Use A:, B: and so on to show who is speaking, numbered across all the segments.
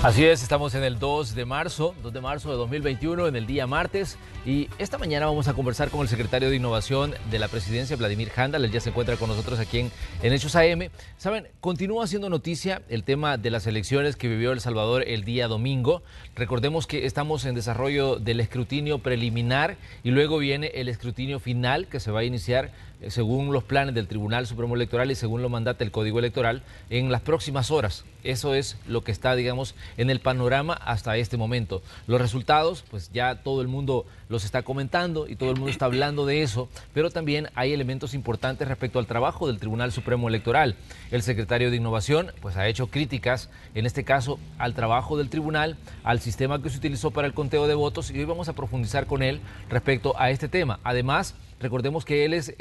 A: Así es, estamos en el 2 de marzo de 2021, en el día martes, y esta mañana vamos a conversar con el secretario de Innovación de la Presidencia, Vladimir Handal. Él ya se encuentra con nosotros aquí en Hechos AM. Saben, continúa siendo noticia el tema de las elecciones que vivió El Salvador el día domingo. Recordemos que estamos en desarrollo del escrutinio preliminar y luego viene el escrutinio final que se va a iniciar según los planes del Tribunal Supremo Electoral y según lo mandata el Código Electoral en las próximas horas. Eso es lo que está, digamos, en el panorama hasta este momento. Los resultados, pues ya todo el mundo los está comentando y todo el mundo está hablando de eso, pero también hay elementos importantes respecto al trabajo del Tribunal Supremo Electoral. El secretario de Innovación, pues ha hecho críticas, en este caso, al trabajo del tribunal, al sistema que se utilizó para el conteo de votos, y hoy vamos a profundizar con él respecto a este tema. Además, recordemos que él es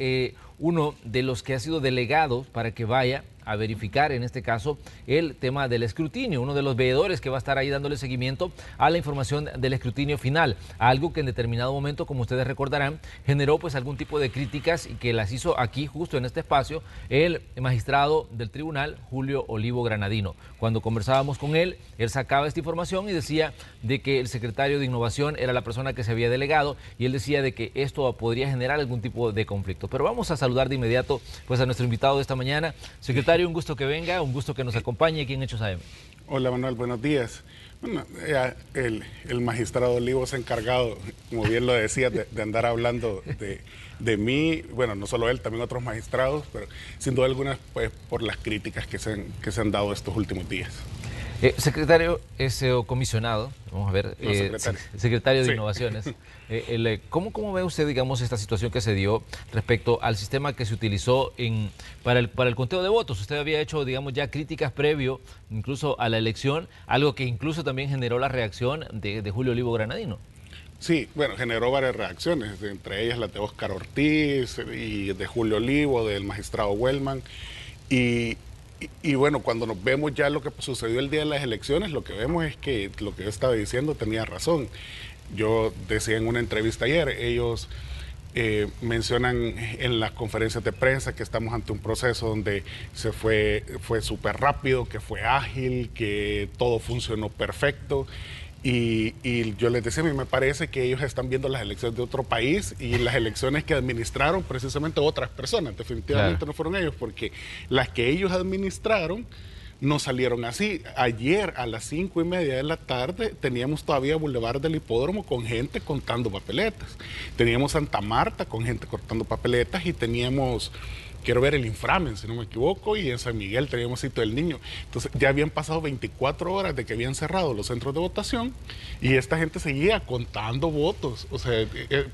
A: uno de los que ha sido delegado para que vaya a verificar, en este caso, el tema del escrutinio, uno de los veedores que va a estar ahí dándole seguimiento a la información del escrutinio final, algo que en determinado momento, como ustedes recordarán, generó pues algún tipo de críticas y que las hizo aquí, justo en este espacio, el magistrado del tribunal, Julio Olivo Granadino. Cuando conversábamos con él sacaba esta información y decía de que el secretario de Innovación era la persona que se había delegado, y él decía de que esto podría generar algún tipo de conflicto. Pero vamos a saludar de inmediato pues a nuestro invitado de esta mañana. Secretario, un gusto que venga, un gusto que nos acompañe aquí en Hechos AM.
B: Hola Manuel, buenos días. Bueno, el magistrado Olivo se ha encargado, como bien lo decía, de andar hablando de mí, bueno, no solo él, también otros magistrados, pero sin duda alguna pues, por las críticas que se han dado estos últimos días.
A: Secretario, o comisionado, vamos a ver,
B: No, secretario.
A: Secretario de
B: Sí.
A: Innovaciones, ¿cómo ve usted, digamos, esta situación que se dio respecto al sistema que se utilizó para el conteo de votos? Usted había hecho, digamos, ya críticas previo, incluso a la elección, algo que incluso también generó la reacción de Julio Olivo Granadino.
B: Sí, bueno, generó varias reacciones, entre ellas la de Óscar Ortiz y de Julio Olivo, del magistrado Wellman. Y bueno, cuando nos vemos ya lo que sucedió el día de las elecciones, lo que vemos es que lo que yo estaba diciendo tenía razón. Yo decía en una entrevista ayer, ellos mencionan en las conferencias de prensa que estamos ante un proceso donde fue súper rápido, que fue ágil, que todo funcionó perfecto. Y yo les decía, a mí me parece que ellos están viendo las elecciones de otro país y las elecciones que administraron precisamente otras personas. Definitivamente no fueron ellos, porque las que ellos administraron no salieron así. Ayer a las 5:30 de la tarde teníamos todavía Boulevard del Hipódromo con gente contando papeletas. Teníamos Santa Marta con gente contando papeletas y teníamos, quiero ver, el Inframen, si no me equivoco, y en San Miguel teníamos Sitio del Niño. Entonces ya habían pasado 24 horas de que habían cerrado los centros de votación y esta gente seguía contando votos. O sea,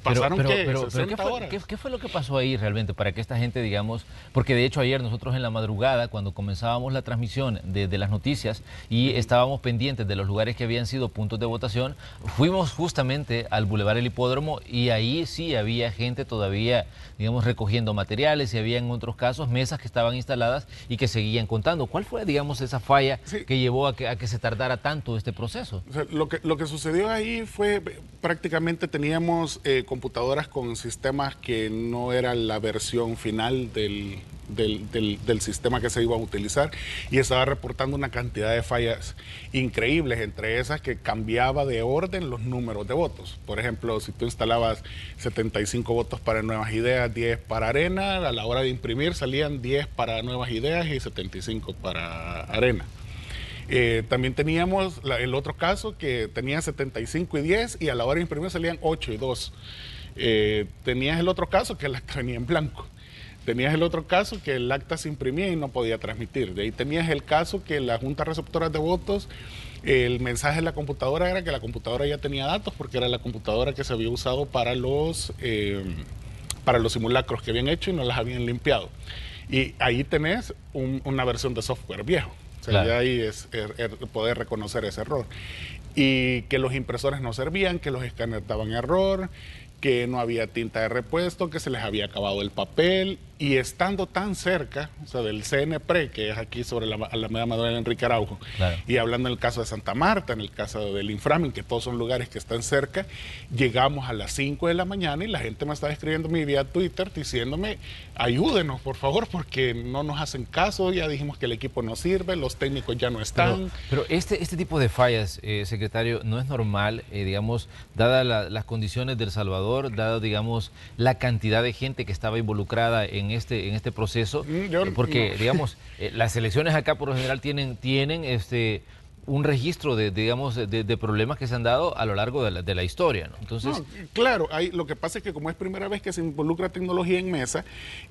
B: pasaron
A: pero
B: 60 horas.
A: ¿Qué fue lo que pasó ahí realmente para que esta gente, digamos, porque de hecho ayer nosotros en la madrugada, cuando comenzábamos la transmisión de las noticias y estábamos pendientes de los lugares que habían sido puntos de votación, fuimos justamente al Boulevard del Hipódromo y ahí sí había gente todavía, digamos, recogiendo materiales, y había en otros casos mesas que estaban instaladas y que seguían contando. ¿Cuál fue, digamos, esa falla que llevó a que se tardara tanto este proceso?
B: O sea, lo que sucedió ahí fue, prácticamente teníamos computadoras con sistemas que no eran la versión final del sistema que se iba a utilizar, y estaba reportando una cantidad de fallas increíbles, entre esas que cambiaba de orden los números de votos. Por ejemplo, si tú instalabas 75 votos para Nuevas Ideas, 10 para Arena, a la hora de imprimir salían 10 para Nuevas Ideas y 75 para Arena. También teníamos el otro caso que tenía 75 y 10 y a la hora de imprimir salían 8 y 2. Tenías el otro caso que el acta venía en blanco. Tenías el otro caso que el acta se imprimía y no podía transmitir. De ahí tenías el caso que la Junta Receptora de Votos, el mensaje de la computadora era que la computadora ya tenía datos porque era la computadora que se había usado para los simulacros que habían hecho y no las habían limpiado. Y ahí tenés una versión de software viejo. O sea, claro, ya ahí es poder reconocer ese error. Y que los impresores no servían, que los escáneres daban error, que no había tinta de repuesto, que se les había acabado el papel y estando tan cerca, o sea, del CNPRE, que es aquí sobre la Alameda Madonna Enrique Araujo,
A: Claro.
B: y hablando en el caso de Santa Marta, en el caso del Inframen, que todos son lugares que están cerca, llegamos a las 5 de la mañana y la gente me estaba escribiendo vía Twitter diciéndome, ayúdenos por favor, porque no nos hacen caso, ya dijimos que el equipo no sirve, los técnicos ya no están.
A: Pero este tipo de fallas, secretario, no es normal, digamos, dadas las condiciones de El Salvador, dada, digamos, la cantidad de gente que estaba involucrada en este proceso, porque, digamos, las elecciones acá por lo general tienen un registro de problemas que se han dado a lo largo de la historia, ¿no? Entonces,
B: no, claro, lo que pasa es que como es primera vez que se involucra tecnología en mesa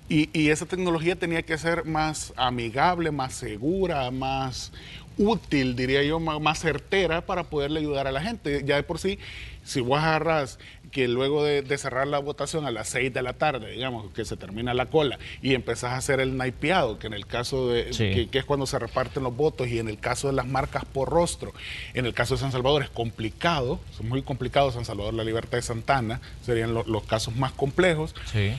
B: y esa tecnología tenía que ser más amigable, más segura, más útil, diría yo, más certera para poderle ayudar a la gente. Ya de por sí, si vos agarras que luego de cerrar la votación a las 6 de la tarde, digamos, que se termina la cola, y empezás a hacer el naipeado, que en el caso de,
A: sí,
B: que es cuando se reparten los votos, y en el caso de las marcas por rostro, en el caso de San Salvador es complicado, es muy complicado, San Salvador, La Libertad de Santana, serían los casos más complejos.
A: sí.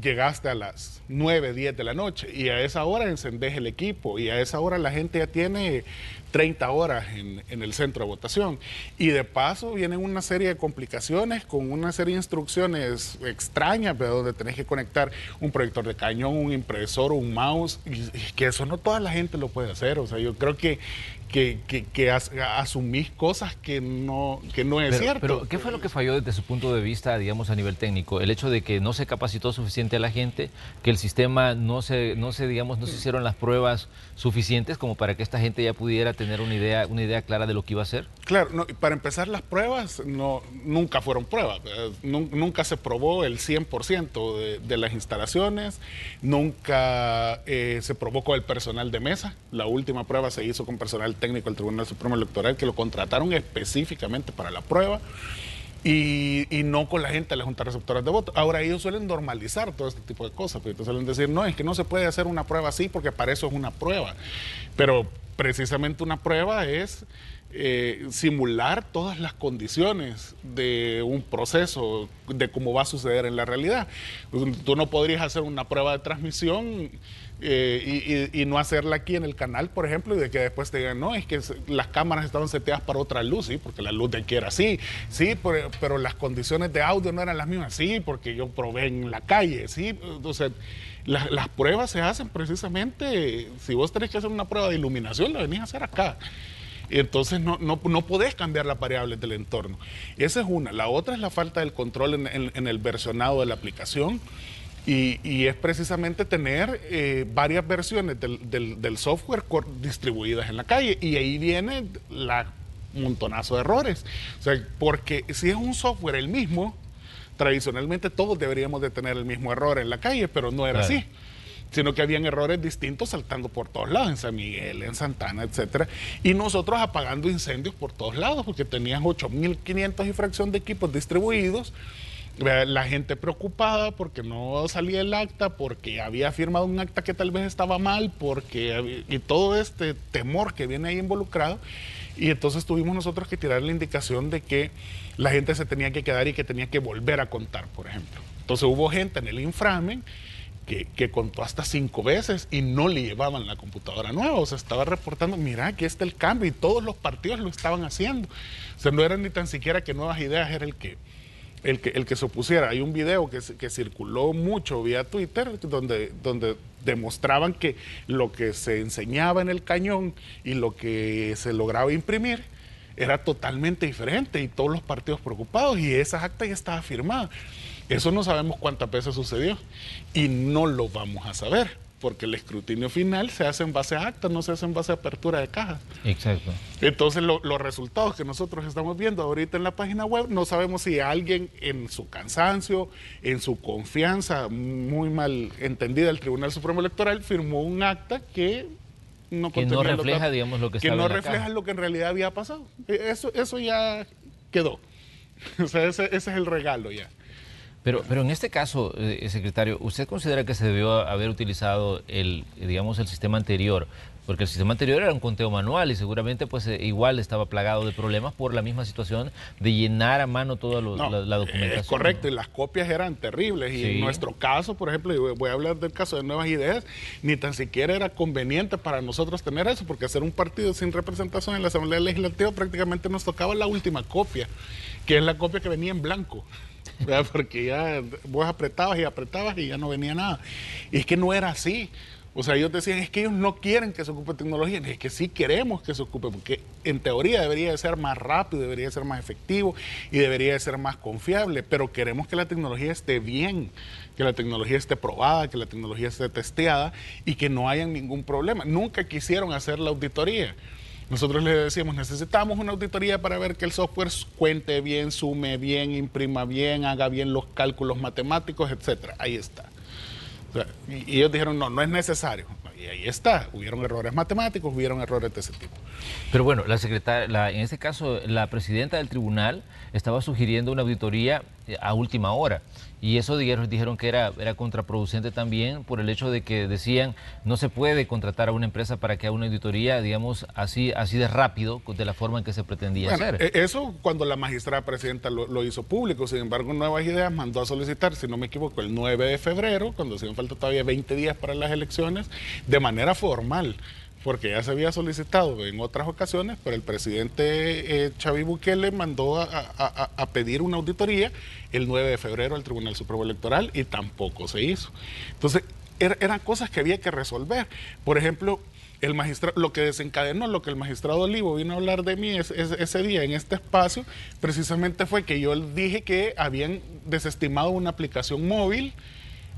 B: Llegaste a las 9, 10 de la noche, y a esa hora encendés el equipo, y a esa hora la gente ya tiene 30 horas en el centro de votación. Y de paso vienen una serie de complicaciones con una serie de instrucciones extrañas, pero donde tenés que conectar un proyector de cañón, un impresor, un mouse, y que eso no toda la gente lo puede hacer. O sea, yo creo que asumís cosas que no es cierto.
A: Pero, ¿qué fue lo que falló desde su punto de vista, digamos, a nivel técnico? El hecho de que no se capacitó suficiente a la gente, que el sistema no se hicieron las pruebas suficientes como para que esta gente ya pudiera tener una idea clara de lo que iba a hacer.
B: Claro, no, para empezar, las pruebas nunca fueron pruebas. Nunca se probó el 100% de las instalaciones, nunca se probó con el personal de mesa. La última prueba se hizo con personal técnico del Tribunal Supremo Electoral, que lo contrataron específicamente para la prueba, y no con la gente de las juntas receptoras de votos. Ahora ellos suelen normalizar todo este tipo de cosas, porque suelen decir, no, es que no se puede hacer una prueba así porque para eso es una prueba. Pero precisamente una prueba es simular todas las condiciones de un proceso, de cómo va a suceder en la realidad. Tú no podrías hacer una prueba de transmisión y no hacerla aquí en el canal, por ejemplo, y de que después te digan, no, es que las cámaras estaban seteadas para otra luz, sí, porque la luz de aquí era así, sí, pero las condiciones de audio no eran las mismas, sí, porque yo probé en la calle, sí. Entonces, las pruebas se hacen precisamente, si vos tenés que hacer una prueba de iluminación, la venís a hacer acá. Entonces no podés cambiar las variables del entorno. Esa es una. La otra es la falta del control en el versionado de la aplicación, y es precisamente tener varias versiones del software distribuidas en la calle, y ahí viene un montonazo de errores. O sea, porque si es un software el mismo, tradicionalmente todos deberíamos de tener el mismo error en la calle, pero no era así, sino que habían errores distintos saltando por todos lados, en San Miguel, en Santana, etcétera, y nosotros apagando incendios por todos lados, porque tenían 8.500 y fracción de equipos distribuidos, la gente preocupada porque no salía el acta, porque había firmado un acta que tal vez estaba mal, y todo este temor que viene ahí involucrado. Y entonces tuvimos nosotros que tirar la indicación de que la gente se tenía que quedar y que tenía que volver a contar, por ejemplo. Entonces hubo gente en el Inframen que contó hasta 5 veces y no le llevaban la computadora nueva. O sea, estaba reportando, mira, aquí está el cambio, y todos los partidos lo estaban haciendo. O sea, no era ni tan siquiera que Nuevas Ideas era el que se opusiera. Hay un video que circuló mucho vía Twitter donde demostraban que lo que se enseñaba en el cañón y lo que se lograba imprimir era totalmente diferente, y todos los partidos preocupados, y esa acta ya estaba firmada. Eso no sabemos cuántas veces sucedió y no lo vamos a saber, porque el escrutinio final se hace en base a actas, no se hace en base a apertura de cajas.
A: Exacto.
B: Entonces los resultados que nosotros estamos viendo ahorita en la página web, no sabemos si alguien en su cansancio, en su confianza muy mal entendida del Tribunal Supremo Electoral, firmó un acta que no
A: refleja, digamos, lo que
B: que no refleja lo que en realidad había pasado. Eso ya quedó. O sea, ese es el regalo ya.
A: Pero en este caso, secretario, ¿usted considera que se debió haber utilizado el sistema anterior Porque el sistema anterior era un conteo manual y seguramente pues igual estaba plagado de problemas por la misma situación de llenar a mano toda la documentación.
B: Es correcto,
A: ¿no?
B: y las copias eran terribles. Y
A: Sí.
B: en nuestro caso, por ejemplo, y voy a hablar del caso de Nuevas Ideas, ni tan siquiera era conveniente para nosotros tener eso, porque hacer un partido sin representación en la Asamblea Legislativa prácticamente nos tocaba la última copia, que es la copia que venía en blanco. ¿Verdad? Porque ya vos apretabas y ya no venía nada. Y es que no era así. O sea, ellos decían, es que ellos no quieren que se ocupe tecnología. Es que sí queremos que se ocupe, porque en teoría debería de ser más rápido, debería de ser más efectivo y debería de ser más confiable, pero queremos que la tecnología esté bien, que la tecnología esté probada, que la tecnología esté testeada y que no haya ningún problema. Nunca quisieron hacer la auditoría. Nosotros les decíamos, necesitamos una auditoría para ver que el software cuente bien, sume bien, imprima bien, haga bien los cálculos matemáticos, etcétera. Ahí está. O sea, y ellos dijeron, no, no es necesario. Y ahí está. Hubieron errores matemáticos, hubieron errores de ese tipo.
A: Pero bueno, la secretaria, en este caso, la presidenta del tribunal estaba sugiriendo una auditoría a última hora. Y eso dijeron que era contraproducente también por el hecho de que decían no se puede contratar a una empresa para que haga una auditoría, digamos, así de rápido, de la forma en que se pretendía hacer.
B: Eso cuando la magistrada presidenta lo hizo público. Sin embargo, Nuevas Ideas mandó a solicitar, si no me equivoco, el 9 de febrero, cuando hacían falta todavía 20 días para las elecciones, de manera formal, porque ya se había solicitado en otras ocasiones, pero el presidente Xavier Bukele mandó a pedir una auditoría el 9 de febrero al Tribunal Supremo Electoral y tampoco se hizo. Entonces, eran cosas que había que resolver. Por ejemplo, el magistrado, lo que desencadenó, lo que el magistrado Olivo vino a hablar de mí ese día en este espacio, precisamente fue que yo dije que habían desestimado una aplicación móvil,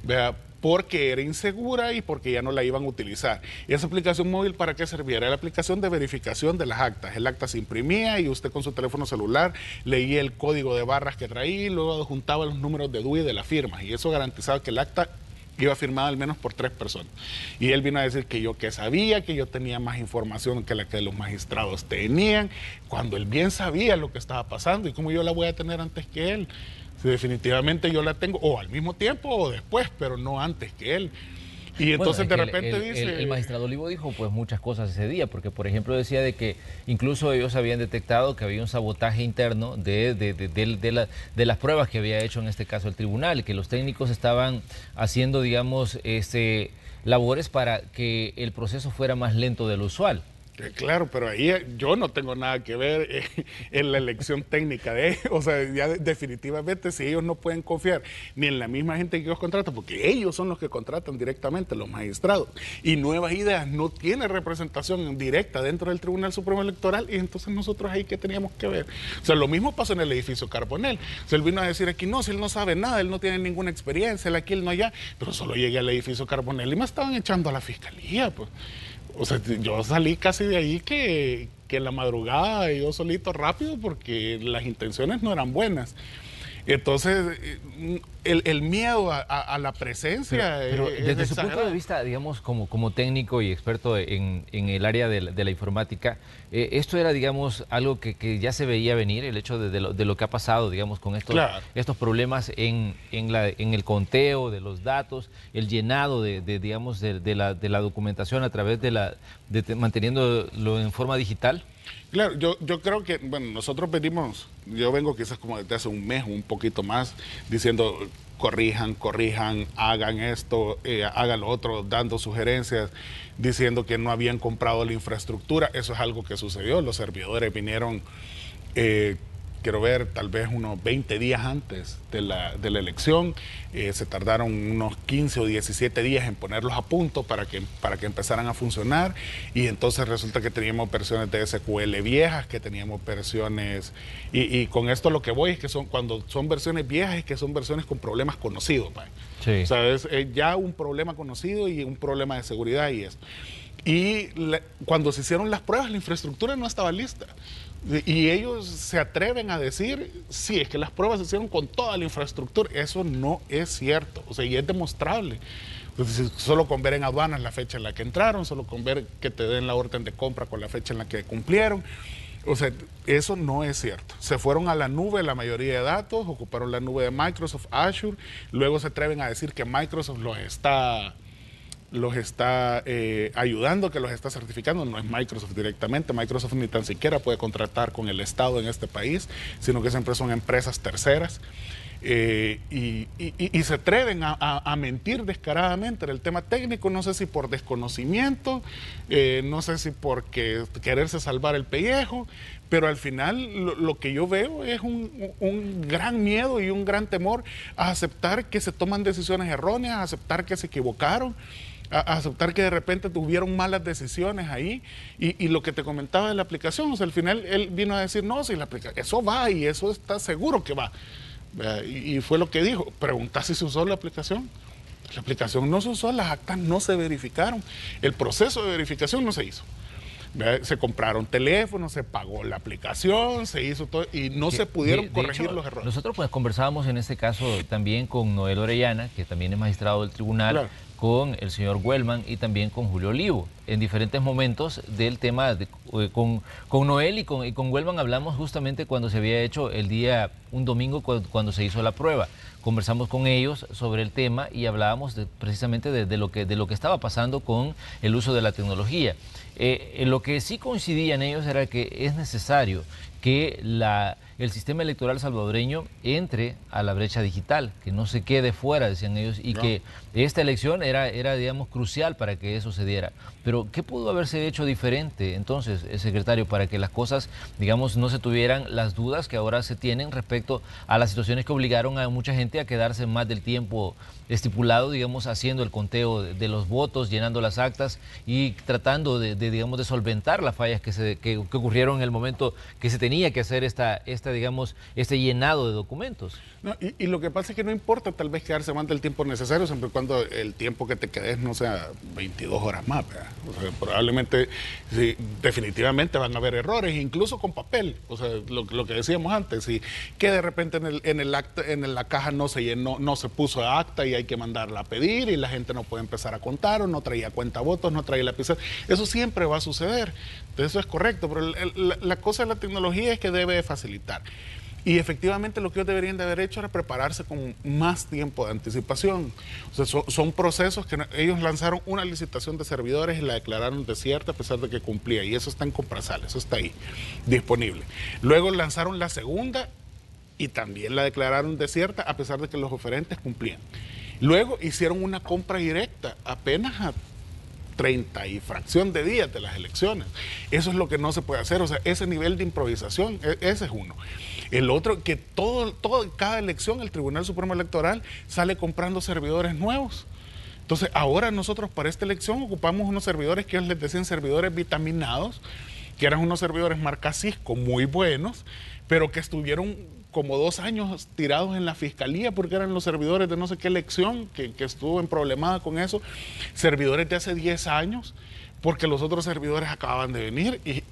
B: ¿verdad?, porque era insegura y porque ya no la iban a utilizar. ¿Y esa aplicación móvil para qué servía? Era la aplicación de verificación de las actas. El acta se imprimía y usted con su teléfono celular leía el código de barras que traía y luego juntaba los números de DUI de las firmas. Y eso garantizaba que el acta iba firmada al menos por 3 personas. Y él vino a decir que yo que sabía, que yo tenía más información que la que los magistrados tenían, cuando él bien sabía lo que estaba pasando y cómo yo la voy a tener antes que él. Si definitivamente yo la tengo o al mismo tiempo o después, pero no antes que él. Y entonces
A: bueno,
B: de repente dice...
A: El magistrado Olivo dijo pues muchas cosas ese día, porque por ejemplo decía de que incluso ellos habían detectado que había un sabotaje interno de las pruebas que había hecho en este caso el tribunal, que los técnicos estaban haciendo, digamos, labores para que el proceso fuera más lento de lo usual.
B: Claro, pero ahí yo no tengo nada que ver en la elección técnica de ellos. O sea, ya definitivamente si ellos no pueden confiar ni en la misma gente que ellos contratan, porque ellos son los que contratan directamente, los magistrados. Y Nuevas Ideas no tiene representación directa dentro del Tribunal Supremo Electoral, y entonces nosotros ahí ¿qué teníamos que ver? O sea, lo mismo pasó en el edificio Carbonell. O sea, él vino a decir aquí, no, si él no sabe nada, él no tiene ninguna experiencia, él aquí, él no allá. Pero solo llegué al edificio Carbonell y me estaban echando a la fiscalía, pues. O sea, yo salí casi de ahí que en la madrugada yo solito rápido porque las intenciones no eran buenas. Entonces, el miedo a la presencia
A: pero
B: es
A: desde su
B: exagerado.
A: punto de vista, digamos, como técnico y experto en el área de la informática, esto era, digamos, algo que ya se veía venir, el hecho de lo que ha pasado, digamos, con estos problemas en el conteo de los datos, el llenado digamos, de la documentación a través manteniéndolo en forma digital.
B: Claro, yo creo que, bueno, nosotros venimos, yo vengo quizás como desde hace un mes, un poquito más, diciendo corrijan, hagan esto, hagan lo otro, dando sugerencias, diciendo que no habían comprado la infraestructura. Eso es algo que sucedió, los servidores vinieron, quiero ver, tal vez unos 20 días antes de la elección, se tardaron unos 15 o 17 días en ponerlos a punto para que empezaran a funcionar, y entonces resulta que teníamos versiones de SQL viejas, que teníamos versiones, y con esto lo que voy es que cuando son versiones viejas es que son versiones con problemas conocidos, ¿va? Sí. O sea, es ya un problema conocido y un problema de seguridad y esto. Y cuando se hicieron las pruebas, la infraestructura no estaba lista. Y ellos se atreven a decir, sí, es que las pruebas se hicieron con toda la infraestructura. Eso no es cierto, o sea, y es demostrable. Entonces, solo con ver en aduanas la fecha en la que entraron, solo con ver que te den la orden de compra con la fecha en la que cumplieron. O sea, eso no es cierto. Se fueron a la nube la mayoría de datos, ocuparon la nube de Microsoft Azure, luego se atreven a decir que Microsoft los está los está ayudando, que los está certificando. No es Microsoft directamente. Microsoft ni tan siquiera puede contratar con el Estado en este país, sino que siempre son empresas terceras. Y se atreven a mentir descaradamente en el tema técnico, no sé si por desconocimiento, no sé si por quererse salvar el pellejo, pero al final lo que yo veo es un gran miedo y un gran temor a aceptar que se toman decisiones erróneas, a aceptar que se equivocaron, a aceptar que de repente tuvieron malas decisiones ahí, y lo que te comentaba de la aplicación, o sea, al final él vino a decir, no, si la aplicación, eso va y eso está seguro que va. Y fue lo que dijo, pregunta si se usó la aplicación. La aplicación no se usó, las actas no se verificaron, el proceso de verificación no se hizo. Se compraron teléfonos, se pagó la aplicación, se hizo todo y no se pudieron corregir los errores.
A: Nosotros pues conversábamos en este caso también con Noel Orellana, que también es magistrado del tribunal, claro, con el señor Wellman y también con Julio Olivo. En diferentes momentos del tema, con Noel y con Wellman hablamos justamente cuando se había hecho un domingo cuando se hizo la prueba. Conversamos con ellos sobre el tema y hablábamos precisamente de lo que estaba pasando con el uso de la tecnología. En lo que sí coincidían ellos era que es necesario que el sistema electoral salvadoreño entre a la brecha digital, que no se quede fuera, decían ellos, y no, que esta elección era, digamos, crucial para que eso se diera. Pero, ¿qué pudo haberse hecho diferente, entonces, secretario, para que las cosas, digamos, no se tuvieran las dudas que ahora se tienen respecto a las situaciones que obligaron a mucha gente a quedarse más del tiempo estipulado, digamos, haciendo el conteo de los votos, llenando las actas y tratando digamos, de solventar las fallas que ocurrieron en el momento que se tenía que hacer digamos, este llenado de documentos?
B: No, y lo que pasa es que no importa tal vez quedarse más del tiempo necesario, siempre y cuando el tiempo que te quedes no sea 22 horas más, ¿verdad? O sea, probablemente, sí, definitivamente van a haber errores, incluso con papel. O sea, lo que decíamos antes, que de repente en la caja no se llenó, no se puso acta y hay que mandarla a pedir y la gente no puede empezar a contar, o no traía cuentavotos, no traía lapicero. Eso siempre va a suceder. Entonces, eso es correcto, pero la cosa de la tecnología es que debe de facilitar. Y efectivamente lo que ellos deberían de haber hecho era prepararse con más tiempo de anticipación. O sea, son procesos que ellos lanzaron una licitación de servidores y la declararon desierta a pesar de que cumplía. Y eso está en Comprasal, eso está ahí, disponible. Luego lanzaron la segunda y también la declararon desierta a pesar de que los oferentes cumplían. Luego hicieron una compra directa apenas a 30 y fracción de días de las elecciones. Eso es lo que no se puede hacer, o sea, ese nivel de improvisación, ese es uno. El otro, que cada elección el Tribunal Supremo Electoral sale comprando servidores nuevos. Entonces, ahora nosotros para esta elección ocupamos unos servidores que ellos les decían servidores vitaminados, que eran unos servidores marca Cisco muy buenos, pero que estuvieron como 2 años tirados en la fiscalía porque eran los servidores de no sé qué elección que estuvo en problemada con eso, servidores de hace 10 años, porque los otros servidores acababan de venir y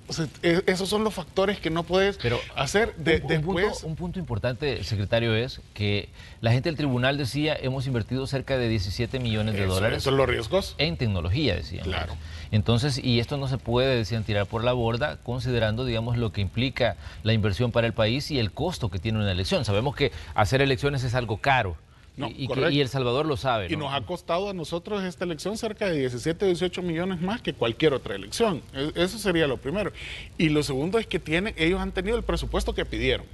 B: o sea, esos son los factores que no puedes hacer después.
A: Un punto importante, secretario, es que la gente del tribunal decía, hemos invertido cerca de 17 millones de dólares.
B: ¿Esos son los riesgos?
A: En tecnología, decían.
B: Claro.
A: Entonces, y esto no se puede, decían, tirar por la borda, considerando, digamos, lo que implica la inversión para el país y el costo que tiene una elección. Sabemos que hacer elecciones es algo caro. No, y El Salvador lo sabe, ¿no?
B: Y nos ha costado a nosotros esta elección cerca de 17, 18 millones más que cualquier otra elección. Eso sería lo primero. Y lo segundo es que ellos han tenido el presupuesto que pidieron.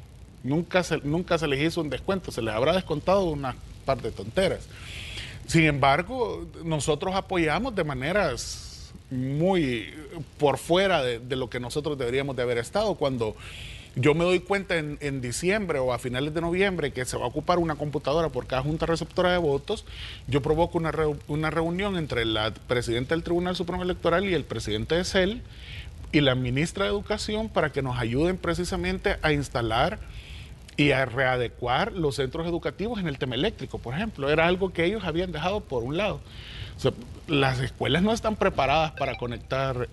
B: Nunca se les hizo un descuento, se les habrá descontado una par de tonteras. Sin embargo, nosotros apoyamos de maneras muy por fuera de lo que nosotros deberíamos de haber estado. Cuando yo me doy cuenta en diciembre o a finales de noviembre que se va a ocupar una computadora por cada junta receptora de votos, yo provoco una reunión entre la presidenta del Tribunal Supremo Electoral y el presidente de CEL y la ministra de Educación para que nos ayuden precisamente a instalar y a readecuar los centros educativos en el tema eléctrico, por ejemplo. Era algo que ellos habían dejado por un lado. O sea, las escuelas no están preparadas para conectar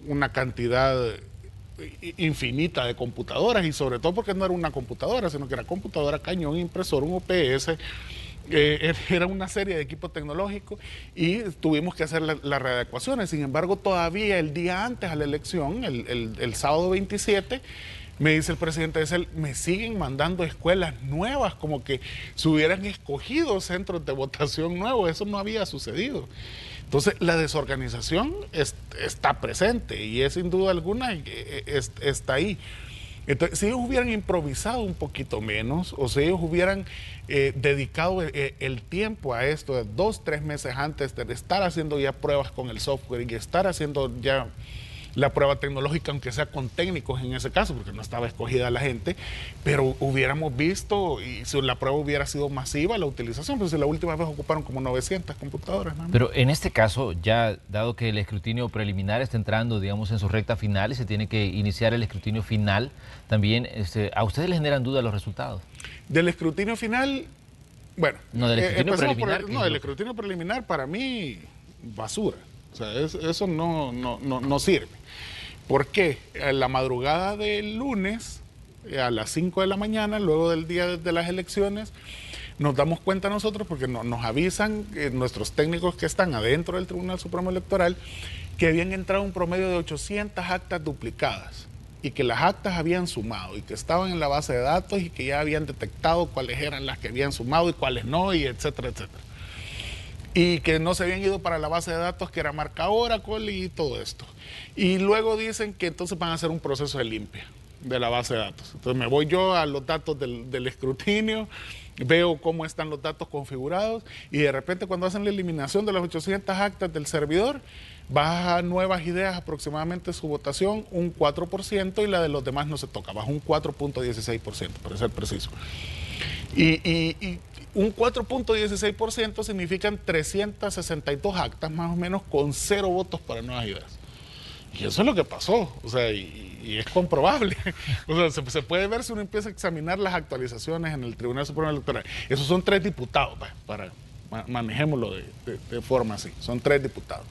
B: una cantidad infinita de computadoras, y sobre todo porque no era una computadora, sino que era computadora, cañón, impresor, un UPS, era una serie de equipos tecnológicos y tuvimos que hacer las readecuaciones. Sin embargo, todavía el día antes a la elección, el sábado 27, Me dice el presidente de CEL, me siguen mandando escuelas nuevas, como que se hubieran escogido centros de votación nuevos. Eso no había sucedido. Entonces, la desorganización está presente y es sin duda alguna está ahí. Entonces, si ellos hubieran improvisado un poquito menos, o si ellos hubieran dedicado el tiempo a esto 2, 3 meses antes de estar haciendo ya pruebas con el software y estar haciendo ya la prueba tecnológica, aunque sea con técnicos en ese caso, porque no estaba escogida la gente, pero hubiéramos visto, y si la prueba hubiera sido masiva, la utilización, pues si la última vez ocuparon como 900 computadoras. ¿No?
A: Pero en este caso, ya dado que el escrutinio preliminar está entrando, digamos, en su recta final y se tiene que iniciar el escrutinio final, también, ¿a ustedes les generan duda los resultados?
B: Del escrutinio final, bueno,
A: no, del escrutinio preliminar.
B: El escrutinio preliminar para mí, basura. O sea, eso no sirve. ¿Por qué? A la madrugada del lunes, a las 5 de la mañana, luego del día de las elecciones, nos damos cuenta nosotros, porque nos avisan nuestros técnicos que están adentro del Tribunal Supremo Electoral, que habían entrado un promedio de 800 actas duplicadas y que las actas habían sumado y que estaban en la base de datos y que ya habían detectado cuáles eran las que habían sumado y cuáles no, y etcétera, etcétera. Y que no se habían ido para la base de datos que era marca Oracle y todo esto. Y luego dicen que entonces van a hacer un proceso de limpia de la base de datos. Entonces me voy yo a los datos del escrutinio, veo cómo están los datos configurados y de repente cuando hacen la eliminación de las 800 actas del servidor, baja Nuevas Ideas aproximadamente su votación un 4% y la de los demás no se toca, baja un 4.16%, para ser preciso. Y un 4.16% significan 362 actas más o menos con 0 votos para Nuevas Ideas. Y eso es lo que pasó, o sea, y es comprobable. O sea, se puede ver si uno empieza a examinar las actualizaciones en el Tribunal Supremo Electoral. Esos son 3 diputados, manejémoslo de forma así, son 3 diputados.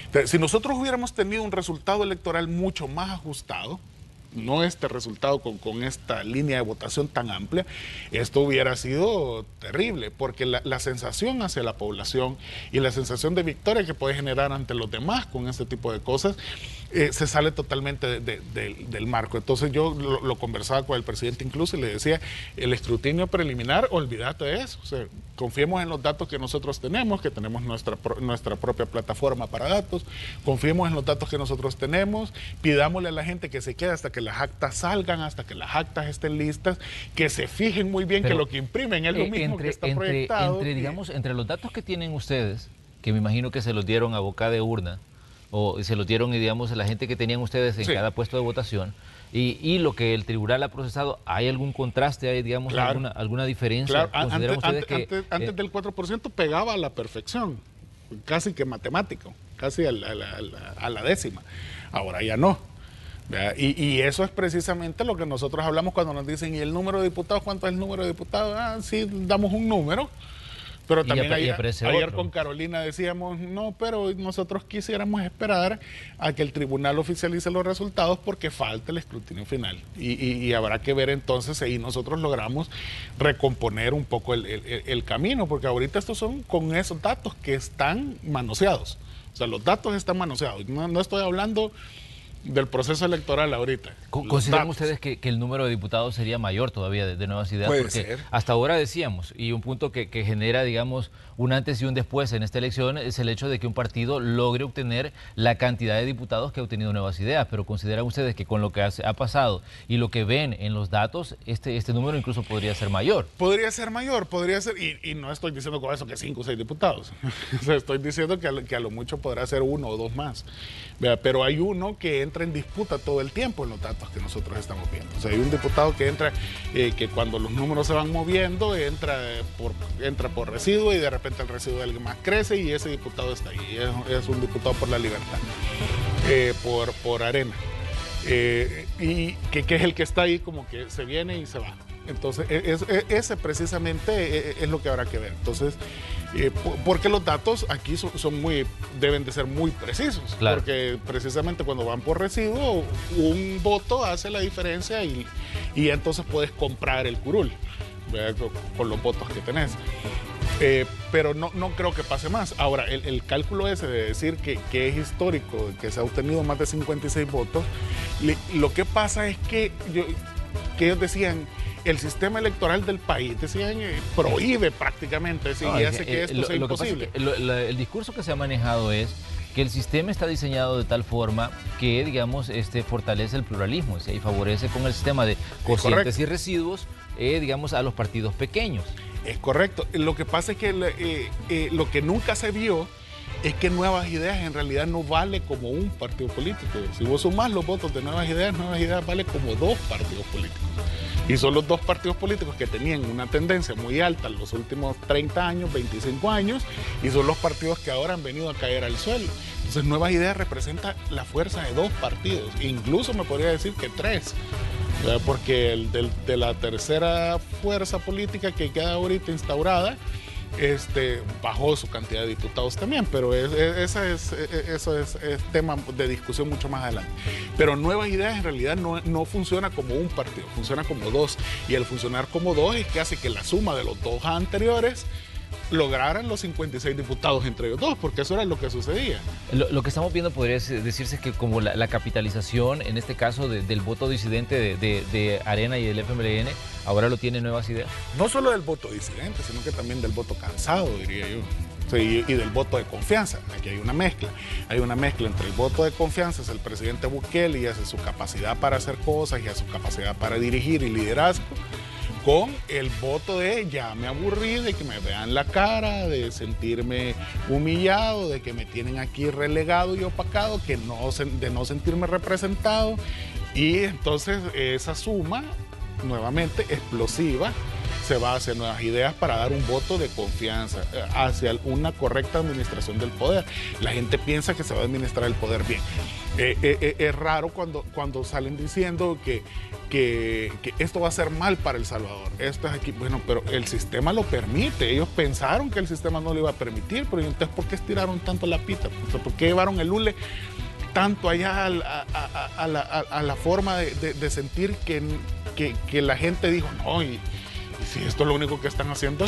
B: Entonces, si nosotros hubiéramos tenido un resultado electoral mucho más ajustado, no este resultado con esta línea de votación tan amplia, esto hubiera sido terrible, porque la sensación hacia la población y la sensación de victoria que puede generar ante los demás con este tipo de cosas, se sale totalmente del marco. Entonces yo lo conversaba con el presidente incluso y le decía, el escrutinio preliminar, olvídate de eso, o sea, confiemos en los datos que nosotros tenemos, que tenemos nuestra propia plataforma para datos, confiemos en los datos que nosotros tenemos, pidámosle a la gente que se quede hasta que las actas salgan, hasta que las actas estén listas, que se fijen muy bien. Pero que lo que imprimen es lo mismo que está proyectado.
A: Entre los datos que tienen ustedes, que me imagino que se los dieron a boca de urna, o se los dieron, digamos, a la gente que tenían ustedes en cada puesto de votación, y lo que el tribunal ha procesado, ¿hay algún contraste, hay, digamos,
B: claro,
A: alguna diferencia?
B: Claro, antes del 4% pegaba a la perfección, casi que matemático, casi a la décima. Ahora ya no. Y eso es precisamente lo que nosotros hablamos cuando nos dicen, ¿y el número de diputados? ¿Cuánto es el número de diputados? Ah, sí, damos un número. Pero también ayer con Carolina decíamos, no, pero nosotros quisiéramos esperar a que el tribunal oficialice los resultados porque falta el escrutinio final. Y habrá que ver entonces si nosotros logramos recomponer un poco el camino, porque ahorita estos son con esos datos que están manoseados. O sea, los datos están manoseados. No estoy hablando del proceso electoral ahorita.
A: ¿Consideran ustedes que el número de diputados sería mayor todavía de Nuevas Ideas?
B: Puede
A: porque
B: ser.
A: Hasta ahora decíamos, y un punto que genera, digamos, un antes y un después en esta elección es el hecho de que un partido logre obtener la cantidad de diputados que ha obtenido Nuevas Ideas, pero ¿consideran ustedes que con lo que ha pasado y lo que ven en los datos, este número incluso podría ser mayor?
B: Podría ser mayor, podría ser, y no estoy diciendo con eso que 5 o 6 diputados, o sea, estoy diciendo que a lo mucho podrá ser 1 o 2 más, pero hay uno que entra en disputa todo el tiempo en los datos que nosotros estamos viendo. O sea, hay un diputado que entra, que cuando los números se van moviendo, entra por residuo y de repente el residuo de alguien más crece y ese diputado está ahí. Es un diputado por la libertad, por Arena. Y que es el que está ahí como que se viene y se va. Entonces, ese precisamente es lo que habrá que ver. Entonces, porque los datos aquí deben de ser muy precisos. Claro. Porque precisamente cuando van por residuo, un voto hace la diferencia y entonces puedes comprar el curul, ¿verdad? Con los votos que tenés. Pero no creo que pase más. Ahora, el cálculo ese de decir que es histórico, que se ha obtenido más de 56 votos, lo que pasa es que ellos decían, el sistema electoral del país, decían, prohíbe prácticamente, y hace que esto sea imposible.
A: Que pasa es que el discurso que se ha manejado es que el sistema está diseñado de tal forma que, digamos, fortalece el pluralismo, y favorece con el sistema de cocientes y residuos, digamos, a los partidos pequeños.
B: Es correcto. Lo que pasa es que lo que nunca se vio es que Nuevas Ideas en realidad no vale como un partido político. Si vos sumás los votos de Nuevas Ideas vale como 2 partidos políticos. Y son los 2 partidos políticos que tenían una tendencia muy alta en los últimos 30 años, 25 años, y son los partidos que ahora han venido a caer al suelo. Entonces Nuevas Ideas representa la fuerza de 2 partidos, incluso me podría decir que 3. Porque de la tercera fuerza política que queda ahorita instaurada, bajó su cantidad de diputados también, pero eso es tema de discusión mucho más adelante. Pero Nuevas Ideas en realidad no funciona como un partido, funciona como 2, y el funcionar como 2 es que hace que la suma de los 2 anteriores lograran los 56 diputados entre ellos 2, porque eso era lo que sucedía.
A: Lo que estamos viendo podría decirse que como la capitalización, en este caso del voto disidente de Arena y del FMLN, ahora lo tiene Nuevas Ideas.
B: No solo del voto disidente, sino que también del voto cansado, diría yo. Y del voto de confianza. Aquí hay una mezcla. Hay una mezcla entre el voto de confianza, es el presidente Bukele y hace su capacidad para hacer cosas y a su capacidad para dirigir y liderazgo, con el voto de ya me aburrí de que me vean la cara, de sentirme humillado, de que me tienen aquí relegado y opacado, de no sentirme representado. Y entonces esa suma, nuevamente explosiva, se va hacia Nuevas Ideas para dar un voto de confianza hacia una correcta administración del poder. La gente piensa que se va a administrar el poder bien. Es raro cuando salen diciendo que esto va a ser mal para El Salvador. Esto es aquí, bueno, pero el sistema lo permite. Ellos pensaron que el sistema no lo iba a permitir, pero entonces ¿por qué estiraron tanto la pita? ¿Por qué llevaron el hule tanto allá a la forma de sentir que la gente dijo, no, y si esto es lo único que están haciendo,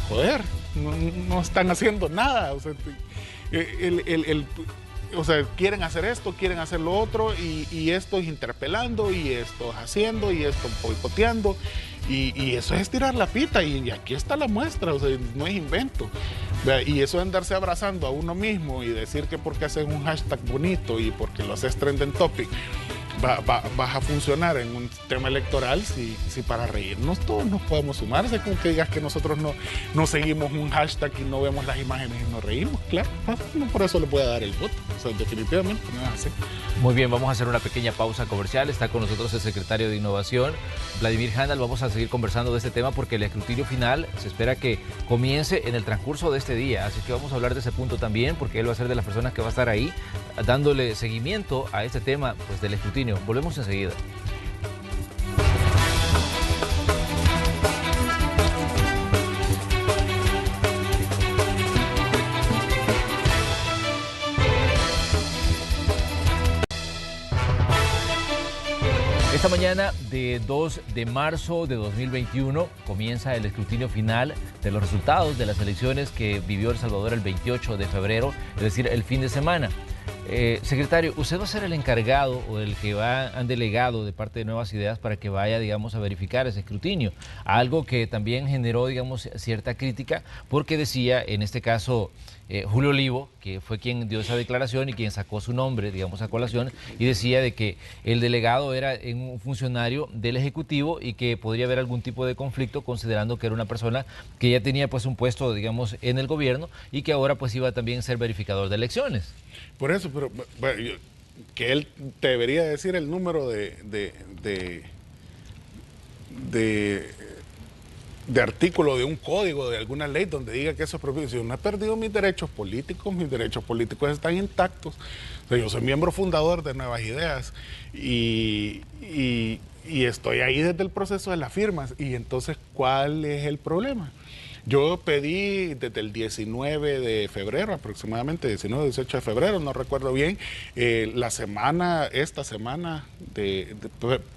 B: joder, no están haciendo nada. O sea, quieren hacer esto, quieren hacer lo otro, y esto es interpelando, y esto es haciendo, y esto boicoteando, y eso es estirar la pita, y aquí está la muestra, o sea, no es invento. Y eso es andarse abrazando a uno mismo y decir que porque haces un hashtag bonito y porque lo haces trending topic, vas a funcionar en un tema electoral. Si para reírnos todos nos podemos sumarse, como que digas que nosotros no seguimos un hashtag y no vemos las imágenes y nos reímos, claro, no por eso le puede dar el voto, o sea, definitivamente no es así.
A: Muy bien, vamos a hacer una pequeña pausa comercial. Está con nosotros el secretario de Innovación, Vladimir Handal. Vamos a seguir conversando de este tema porque el escrutinio final se espera que comience en el transcurso de este día, así que vamos a hablar de ese punto también, porque él va a ser de las personas que va a estar ahí dándole seguimiento a este tema, pues, del escrutinio. Volvemos enseguida. Esta mañana de 2 de marzo de 2021 comienza el escrutinio final de los resultados de las elecciones que vivió El Salvador el 28 de febrero, es decir, el fin de semana. Secretario, usted va a ser el encargado o el que han delegado de parte de Nuevas Ideas para que vaya, digamos, a verificar ese escrutinio. Algo que también generó, digamos, cierta crítica, porque decía, en este caso, Julio Olivo, que fue quien dio esa declaración y quien sacó su nombre, digamos, a colación, y decía de que el delegado era un funcionario del Ejecutivo y que podría haber algún tipo de conflicto, considerando que era una persona que ya tenía, pues, un puesto, digamos, en el gobierno y que ahora, pues, iba también a ser verificador de elecciones.
B: Por eso, pero bueno, que él te debería decir el número de artículo de un código, de alguna ley donde diga que eso es prohibido. Si yo no he perdido mis derechos políticos están intactos. O sea, yo soy miembro fundador de Nuevas Ideas y estoy ahí desde el proceso de las firmas. Y entonces, ¿cuál es el problema? Yo pedí desde el 19 de febrero, aproximadamente 19, 18 de febrero, no recuerdo bien, esta semana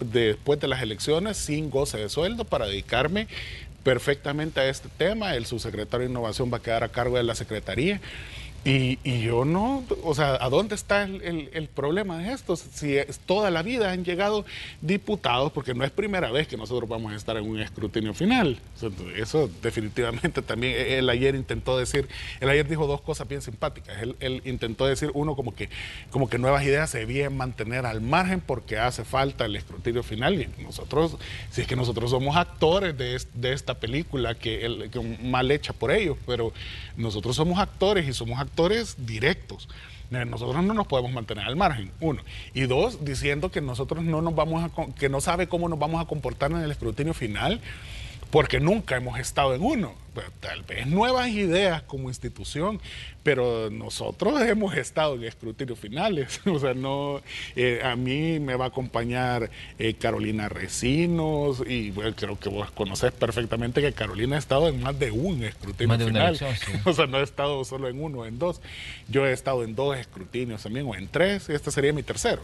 B: después de las elecciones, sin goce de sueldo, para dedicarme perfectamente a este tema. El subsecretario de Innovación va a quedar a cargo de la Secretaría. Y yo no, o sea, ¿a dónde está el problema de esto? Si toda la vida han llegado diputados, porque no es primera vez que nosotros vamos a estar en un escrutinio final. O sea, eso definitivamente también, él ayer dijo dos cosas bien simpáticas. Él intentó decir, uno, como que nuevas ideas se debían mantener al margen porque hace falta el escrutinio final. Y nosotros, si es que nosotros somos actores de esta película, que mal hecha por ellos, pero nosotros somos actores y somos actores directos. Nosotros no nos podemos mantener al margen, uno. Y dos, diciendo que nosotros que no sabe cómo nos vamos a comportar en el escrutinio final, porque nunca hemos estado en uno. Tal vez nuevas ideas como institución, pero nosotros hemos estado en escrutinios finales. O sea, no, a mí me va a acompañar Carolina Recinos, y bueno, creo que vos conocés perfectamente que Carolina ha estado en más de un escrutinio final. Elección, sí. O sea, no he estado solo en uno o en dos. Yo he estado en 2 escrutinios también, o en 3, y este sería mi tercero.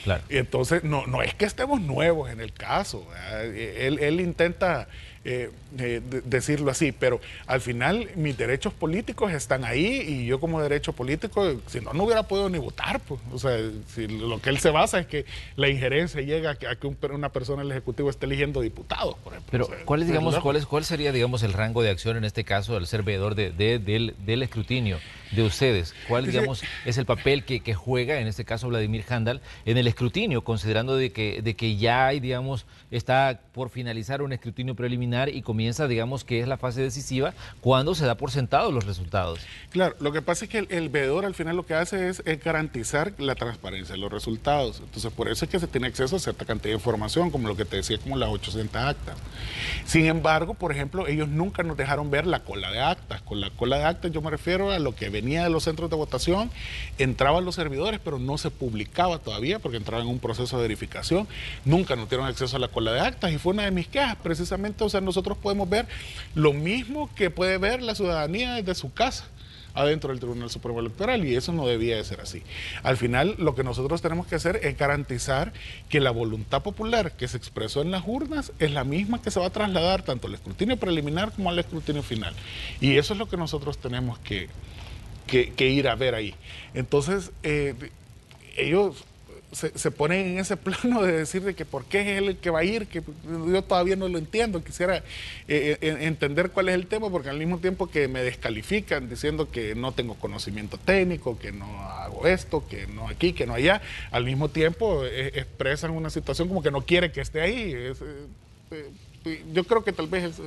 A: Claro.
B: Y entonces, no es que estemos nuevos en el caso. Él intenta decirlo así, pero al final mis derechos políticos están ahí, y yo como derecho político, si no hubiera podido ni votar, pues. O sea, si lo que él se basa es que la injerencia llega a que una persona del Ejecutivo esté eligiendo diputados, por ejemplo.
A: Pero,
B: o sea,
A: ¿cuál sería, digamos, el rango de acción en este caso al ser veedor del escrutinio de ustedes? ¿Cuál, digamos, es el papel que juega, en este caso, Vladimir Handal, en el escrutinio, considerando de que ya hay, digamos, está por finalizar un escrutinio preliminar y comienza, digamos, que es la fase decisiva, cuando se da por sentado los resultados?
B: Claro, lo que pasa es que el veedor al final lo que hace es garantizar la transparencia de los resultados. Entonces, por eso es que se tiene acceso a cierta cantidad de información, como lo que te decía, como las 800 actas. Sin embargo, por ejemplo, ellos nunca nos dejaron ver la cola de actas. Con la cola de actas yo me refiero a lo que venía de los centros de votación, entraban los servidores, pero no se publicaba todavía porque entraba en un proceso de verificación. Nunca nos dieron acceso a la cola de actas, y fue una de mis quejas, precisamente. O sea, nosotros podemos ver lo mismo que puede ver la ciudadanía desde su casa adentro del Tribunal Supremo Electoral, y eso no debía de ser así. Al final, lo que nosotros tenemos que hacer es garantizar que la voluntad popular que se expresó en las urnas es la misma que se va a trasladar tanto al escrutinio preliminar como al escrutinio final. Y eso es lo que nosotros tenemos que ir a ver ahí. Entonces, ellos se ponen en ese plano de decir de que por qué es él el que va a ir, que yo todavía no lo entiendo. Quisiera entender cuál es el tema, porque al mismo tiempo que me descalifican diciendo que no tengo conocimiento técnico, que no hago esto, que no aquí, que no allá, al mismo tiempo expresan una situación como que no quiere que esté ahí. Yo creo que tal vez es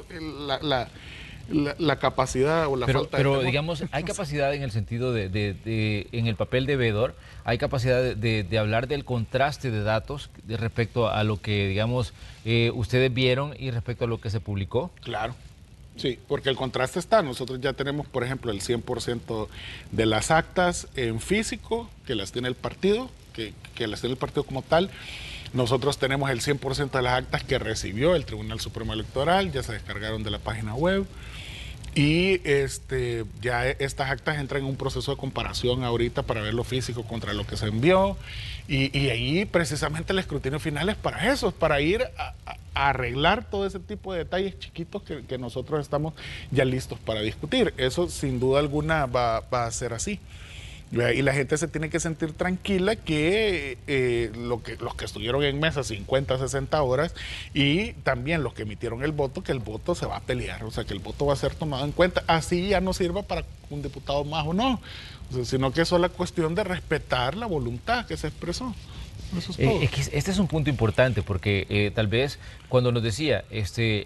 B: la capacidad o la falta de...
A: Pero digamos, hay capacidad en el sentido en el papel de veedor, hay capacidad de hablar del contraste de datos respecto a lo que, digamos, ustedes vieron y respecto a lo que se publicó.
B: Claro. Sí, porque el contraste está. Nosotros ya tenemos, por ejemplo, el 100% de las actas en físico, que las tiene el partido, que las tiene el partido como tal. Nosotros tenemos el 100% de las actas que recibió el Tribunal Supremo Electoral, ya se descargaron de la página web. Y ya estas actas entran en un proceso de comparación ahorita para ver lo físico contra lo que se envió. Y ahí precisamente el escrutinio final es para eso, es para ir a arreglar todo ese tipo de detalles chiquitos que nosotros estamos ya listos para discutir. Eso sin duda alguna va a ser así. Y la gente se tiene que sentir tranquila que los que estuvieron en mesa 50, 60 horas, y también los que emitieron el voto, que el voto se va a pelear, o sea, que el voto va a ser tomado en cuenta. Así ya no sirva para un diputado más o no, o sea, sino que eso es la cuestión de respetar la voluntad que se expresó. Eso es todo.
A: Es que este es un punto importante, porque tal vez cuando nos decía,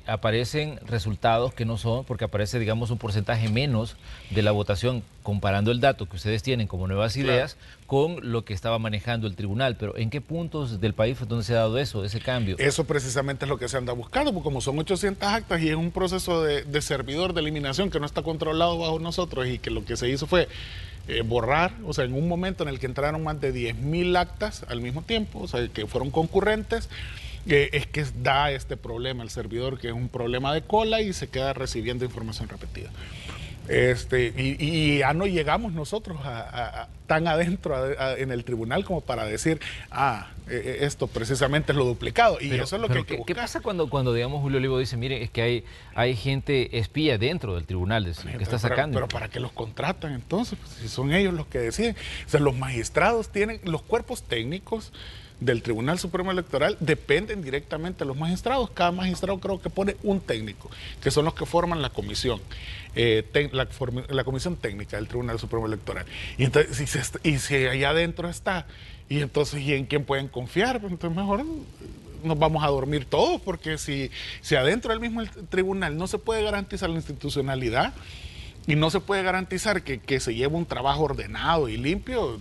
A: aparecen resultados que no son, porque aparece, digamos, un porcentaje menos de la votación, comparando el dato que ustedes tienen como nuevas ideas, claro, con lo que estaba manejando el tribunal. Pero ¿en qué puntos del país fue donde se ha dado ese cambio?
B: Eso precisamente es lo que se anda buscando, porque como son 800 actas y es un proceso de servidor de eliminación que no está controlado bajo nosotros, y que lo que se hizo fue borrar, o sea, en un momento en el que entraron más de 10.000 actas al mismo tiempo, o sea, que fueron concurrentes, es que da este problema el servidor, que es un problema de cola, y se queda recibiendo información repetida. Y ya no llegamos nosotros tan adentro en el tribunal como para decir, esto precisamente es lo duplicado. Y eso es lo que hay que buscar.
A: ¿Qué pasa cuando digamos, Julio Olivo dice, mire, es que hay gente espía dentro del tribunal que está sacando?
B: Pero ¿para qué los contratan entonces? Pues, si son ellos los que deciden. O sea, los magistrados tienen, los cuerpos técnicos del Tribunal Supremo Electoral dependen directamente de los magistrados. Cada magistrado creo que pone un técnico, que son los que forman la comisión, la comisión técnica del Tribunal Supremo Electoral. Y entonces, si allá adentro está, y entonces, ¿y en quién pueden confiar? Pues entonces mejor nos vamos a dormir todos, porque si adentro del mismo tribunal no se puede garantizar la institucionalidad y no se puede garantizar que se lleve un trabajo ordenado y limpio,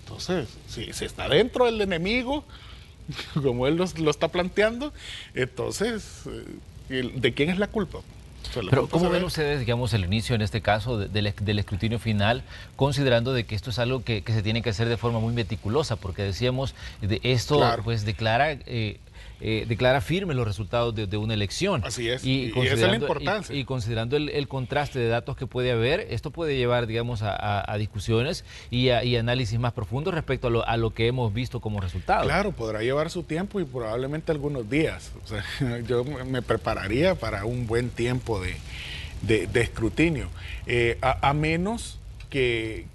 B: entonces, si está dentro del enemigo, como él lo está planteando, entonces, ¿de quién es la culpa?
A: Pero ¿cómo ven ustedes, digamos, el inicio en este caso del escrutinio final, considerando de que esto es algo que se tiene que hacer de forma muy meticulosa? Porque decíamos, esto
B: claro,
A: pues declara firme los resultados de una elección.
B: Así es, y esa es la importancia.
A: Y considerando el contraste de datos que puede haber, esto puede llevar, digamos, a discusiones y análisis más profundos respecto a lo que hemos visto como resultado.
B: Claro, podrá llevar su tiempo y probablemente algunos días. O sea, yo me prepararía para un buen tiempo de escrutinio, a menos que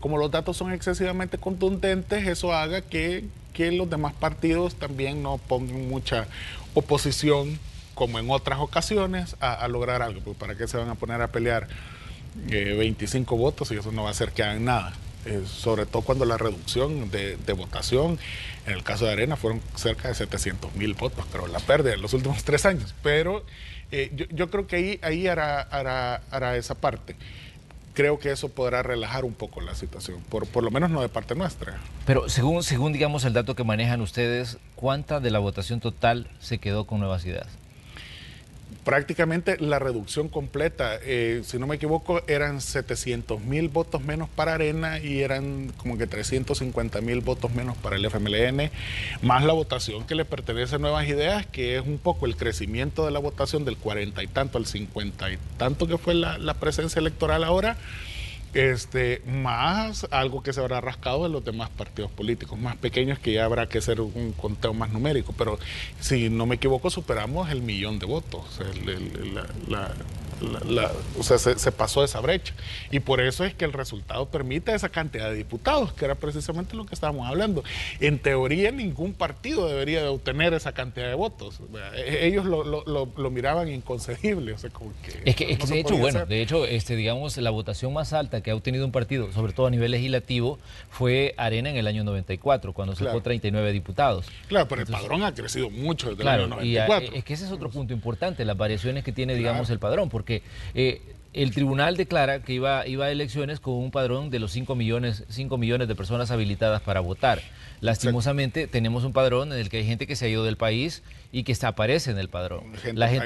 B: como los datos son excesivamente contundentes, eso haga que los demás partidos también no pongan mucha oposición, como en otras ocasiones, a lograr algo. Pues ¿para qué se van a poner a pelear 25 votos y eso no va a hacer que hagan nada? Sobre todo cuando la reducción de votación, en el caso de Arena, fueron cerca de 700,000 votos, pero la pérdida en los últimos 3 años. Pero yo creo que ahí hará esa parte. Creo que eso podrá relajar un poco la situación, por lo menos no de parte nuestra.
A: Pero según digamos el dato que manejan ustedes, ¿cuánta de la votación total se quedó con Nuevas Ideas?
B: Prácticamente la reducción completa, si no me equivoco, eran 700,000 votos menos para Arena y eran como que 350,000 votos menos para el FMLN, más la votación que le pertenece a Nuevas Ideas, que es un poco el crecimiento de la votación del 40 y tanto al 50 y tanto que fue la presencia electoral ahora, más algo que se habrá rascado de los demás partidos políticos más pequeños, que ya habrá que hacer un conteo más numérico, pero si no me equivoco superamos el 1,000,000 de votos. O sea, se pasó esa brecha, y por eso es que el resultado permite esa cantidad de diputados, que era precisamente lo que estábamos hablando. En teoría ningún partido debería de obtener esa cantidad de votos. Ellos lo miraban inconcebible, o sea, como que
A: es que de hecho, bueno, de hecho, digamos, la votación más alta que ha obtenido un partido, sobre todo a nivel legislativo, fue Arena en el año 94, cuando sacó 39 diputados.
B: Claro, pero entonces, el padrón ha crecido mucho desde el año 94.
A: Y es que ese es otro punto importante, las variaciones que tiene, digamos, el padrón, porque el tribunal declara que iba a elecciones con un padrón de los 5 millones de personas habilitadas para votar. Lastimosamente tenemos un padrón en el que hay gente que se ha ido del país y que aparece en el padrón.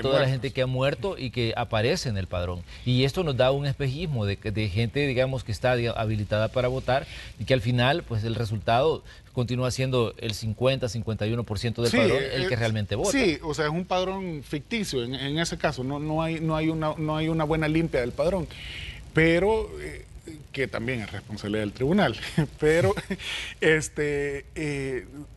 A: Toda la gente que ha muerto y que aparece en el padrón. Y esto nos da un espejismo de gente, digamos, que está habilitada para votar, y que al final, pues el resultado continúa siendo el 50-51% del padrón el que realmente vota.
B: Sí, o sea, es un padrón ficticio en ese caso, no hay una buena limpia del padrón, pero que también es responsabilidad del tribunal, pero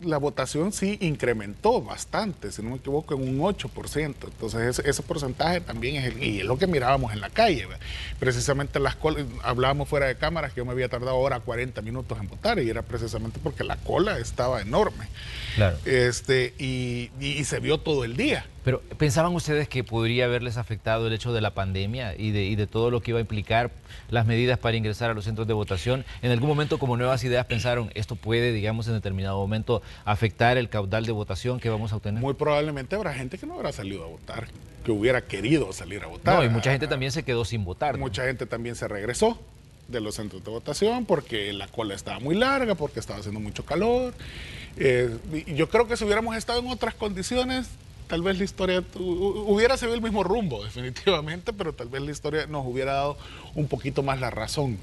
B: la votación sí incrementó bastante, si no me equivoco, en un 8%, entonces ese porcentaje también es lo que mirábamos en la calle, ¿verdad? Precisamente las colas, hablábamos fuera de cámaras que yo me había tardado ahora 40 minutos en votar, y era precisamente porque la cola estaba enorme.
A: Claro.
B: Y se vio todo el día.
A: Pero ¿pensaban ustedes que podría haberles afectado el hecho de la pandemia y de todo lo que iba a implicar las medidas para ingresar a los centros de votación? En algún momento, como Nuevas Ideas, pensaron, esto puede, digamos, en determinado momento afectar el caudal de votación que vamos a obtener.
B: Muy probablemente habrá gente que no habrá salido a votar, que hubiera querido salir a votar.
A: No, y mucha gente también se quedó sin votar, ¿no?
B: Mucha gente también se regresó de los centros de votación porque la cola estaba muy larga, porque estaba haciendo mucho calor. Yo creo que si hubiéramos estado en otras condiciones, tal vez la historia hubiera seguido el mismo rumbo, definitivamente, pero tal vez la historia nos hubiera dado un poquito más la razón